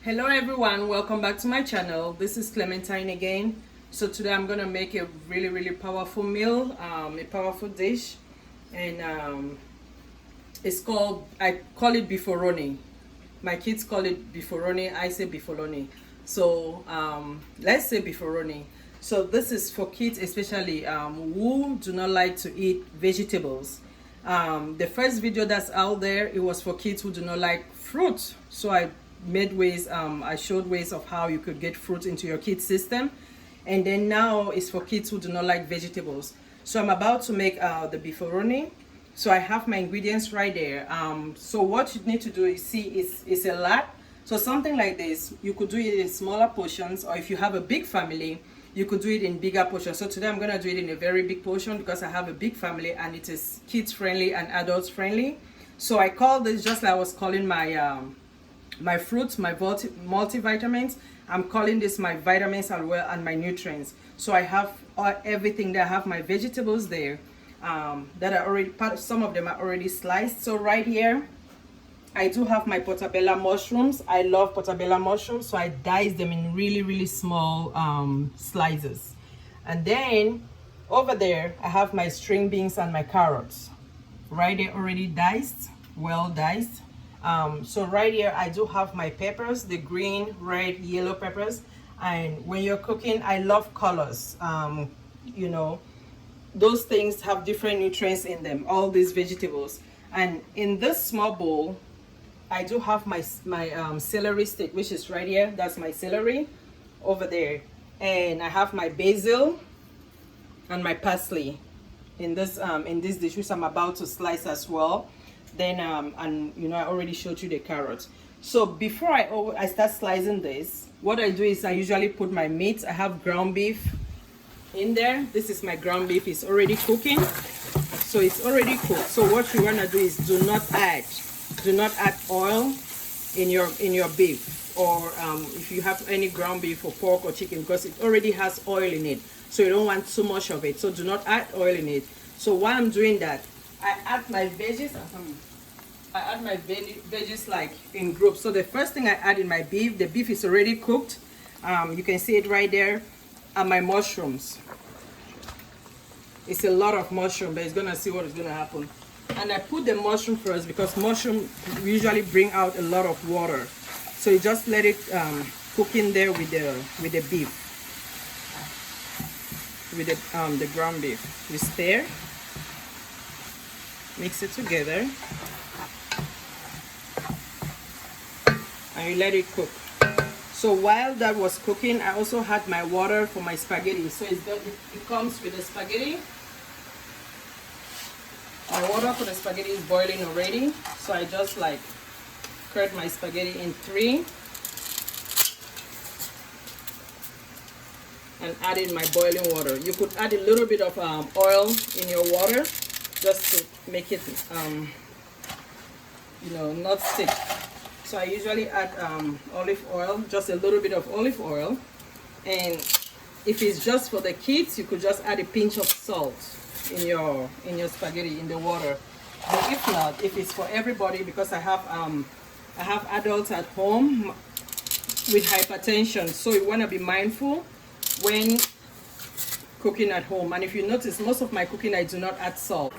Hello everyone, welcome back to my channel. This is Clementine again. So today I'm gonna make a really powerful meal, a powerful dish, and it's called, I call it Bee-Veroni. My kids call it Bee-Veroni, I say Bee-Veroni. So let's say Bee-Veroni. So this is for kids especially who do not like to eat vegetables. The first video that's out there, it was for kids who do not like fruit. So I made ways, I showed ways of how you could get fruit into your kids system, and then now it's for kids who do not like vegetables. So I'm about to make the Bee-Veroni. So I have my ingredients right there. So what you need to do is see is a lot. So something like this, you could do it in smaller portions, or if you have a big family, you could do it in bigger portions. So today I'm gonna do it in a very big portion because I have a big family and it is kids friendly and adults friendly. So I call this, just like I was calling my my fruits, my multivitamins, I'm calling this my vitamins as well and my nutrients. So I have everything there. I have my vegetables there that are already some of them are already sliced. So right here I do have my portabella mushrooms. I love portabella mushrooms, so I dice them in really small slices. And then over there I have my string beans and my carrots right there, already diced, well diced. So right here I do have my peppers, the green, red, yellow peppers. And when you're cooking, I love colors. You know, those things have different nutrients in them, all these vegetables. And in this small bowl I do have my celery stick, which is right here. That's my celery over there. And I have my basil and my parsley in this dish, which I'm about to slice as well. Then and you know, I already showed you the carrots. So before I start slicing this, what I do is I usually put my meat. I have ground beef in there. This is my ground beef. It's already cooking, so it's already cooked. So what you want to do is do not add oil in your beef, or if you have any ground beef or pork or chicken, because it already has oil in it, so you don't want too much of it. So do not add oil in it. So while I'm doing that, I add my veggies. I add my veggies like in groups. So the first thing I add in my beef, the beef is already cooked. You can see it right there. And my mushrooms. It's a lot of mushroom, but it's gonna see what is gonna happen. And I put the mushroom first because mushroom usually bring out a lot of water. So you just let it cook in there with the beef, with the ground beef. You stir. Mix it together and you let it cook. So while that was cooking, I also had my water for my spaghetti. So it comes with the spaghetti. My water for the spaghetti is boiling already, so I just like cut my spaghetti in 3 and add in my boiling water. You could add a little bit of oil in your water, just to make it, you know, not stick. So I usually add olive oil, just a little bit of olive oil. And if it's just for the kids, you could just add a pinch of salt in your spaghetti in the water. But if not, if it's for everybody, because I have adults at home with hypertension, so you want to be mindful when cooking at home. And if you notice, most of my cooking I do not add salt.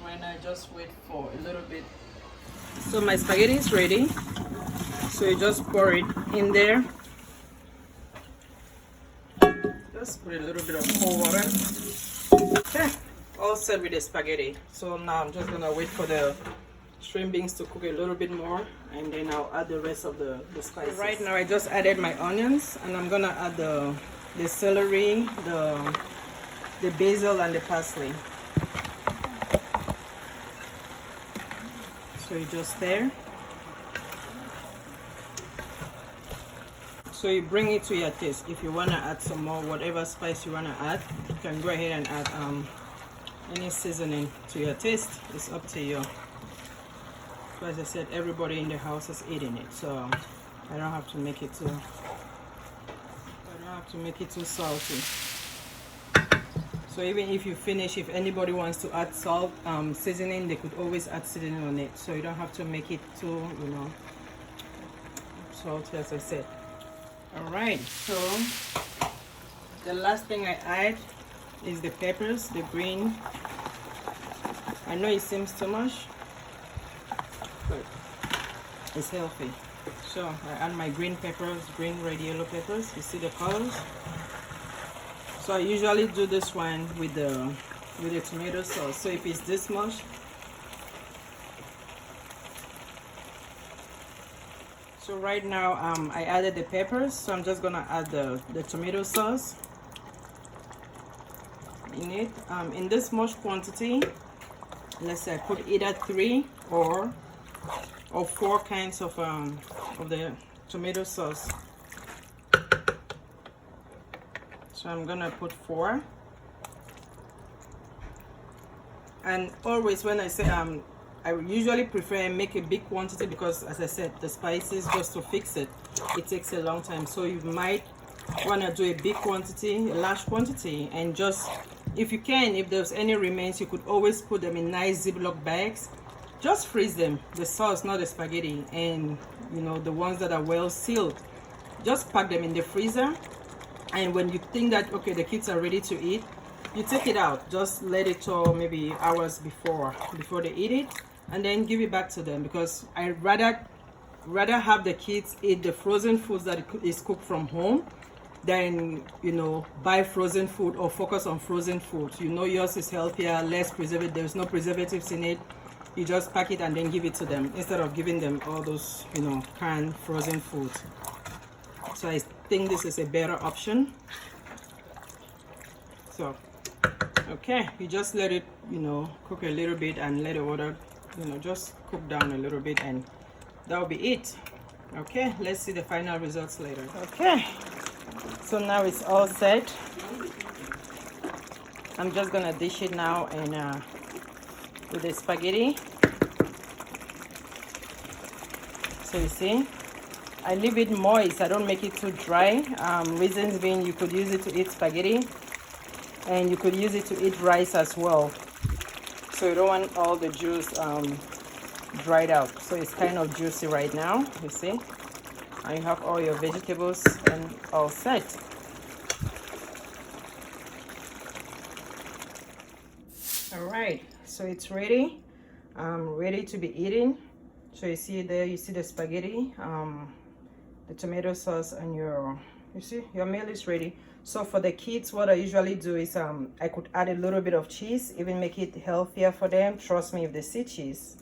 And I just wait for a little bit. So my spaghetti is ready. So you just pour it in there. Just put a little bit of cold water. Okay, all set with the spaghetti. So now I'm just gonna wait for the string beans to cook a little bit more, and then I'll add the rest of the spices. So right now I just added my onions, and I'm gonna add the celery, the basil, and the parsley. So you just stir. So you bring it to your taste. If you want to add some more, whatever spice you want to add, you can go ahead and add any seasoning to your taste. It's up to you. So as I said, everybody in the house is eating it, so I don't have to make it too salty. So even if you finish, if anybody wants to add salt seasoning, they could always add seasoning on it, so you don't have to make it too, you know, salty, as I said. All right, so the last thing I add is the peppers, the green. I know it seems too much, but it's healthy. So I add my green peppers, green, red, yellow peppers. You see the colors? So I usually do this one with the tomato sauce. So if it's this much, so right now I added the peppers, so I'm just gonna add the tomato sauce in it. In this much quantity, let's say I put either 3 or 4 kinds of the tomato sauce. So I'm gonna put 4. And always when I say I usually prefer make a big quantity, because as I said, the spices, just to fix it, it takes a long time. So you might want to do a big quantity, a large quantity, and just, if you can, if there's any remains, you could always put them in nice Ziploc bags. Just freeze them, the sauce, not the spaghetti, and you know, the ones that are well sealed, just pack them in the freezer. And when you think that, okay, the kids are ready to eat, you take it out, just let it thaw maybe hours before they eat it, and then give it back to them, because I'd rather have the kids eat the frozen foods that is cooked from home than, you know, buy frozen food or focus on frozen food. You know, yours is healthier, less preservative, there's no preservatives in it. You just pack it and then give it to them, instead of giving them all those, you know, canned frozen foods. So I think this is a better option. So okay, you just let it, you know, cook a little bit, and let the water, you know, just cook down a little bit, and that'll be it. Okay, let's see the final results later. Okay, so now it's all set. I'm just gonna dish it now and with the spaghetti. So you see, I leave it moist, I don't make it too dry. Reasons being, you could use it to eat spaghetti, and you could use it to eat rice as well. So you don't want all the juice dried out. So it's kind of juicy right now, you see. And you have all your vegetables and all set. All right, so it's ready. Ready to be eaten. So you see there, you see the spaghetti, the tomato sauce, and you see your meal is ready. So for the kids, what I usually do is I could add a little bit of cheese, even make it healthier for them. Trust me, if they see cheese,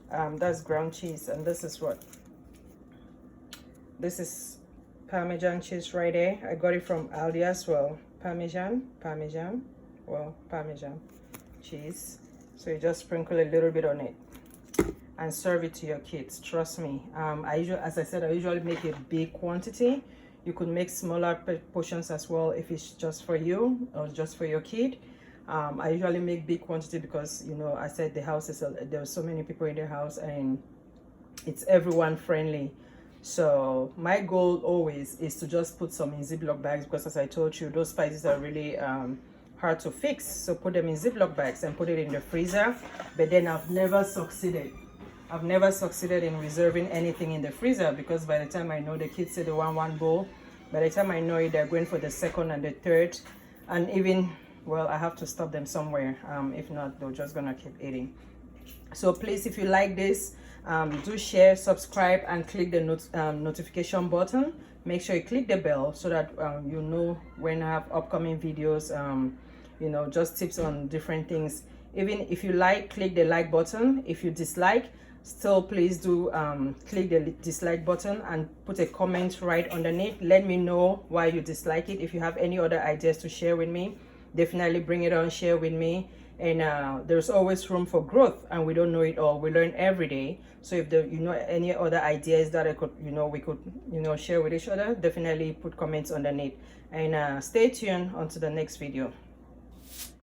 that's ground cheese, and this is what, this is Parmesan cheese right there. I got it from Aldi as well. Parmesan cheese. So you just sprinkle a little bit on it and serve it to your kids. Trust me. As I said, I usually make a big quantity. You could make smaller portions as well if it's just for you or just for your kid. I usually make big quantity because, you know, I said the house is there are so many people in the house, and it's everyone friendly. So my goal always is to just put some in Ziploc bags, because as I told you, those spices are really hard to fix. So put them in Ziploc bags and put it in the freezer. But then I've never succeeded in reserving anything in the freezer, because by the time I know the kids say they want one bowl, by the time I know it, they're going for the second and the third, and even, well, I have to stop them somewhere. If not, they're just gonna keep eating. So please, if you like this, do share, subscribe, and click the notification button. Make sure you click the bell so that you know when I have upcoming videos, you know, just tips on different things. Even if you like, click the like button. If you dislike, still please do click the dislike button and put a comment right underneath. Let me know why you dislike it. If you have any other ideas to share with me, definitely bring it on, share with me. and there's always room for growth, and we don't know it all. We learn every day. So if there, you know, any other ideas that I could, you know, we could, you know, share with each other, definitely put comments underneath, and stay tuned until the next video.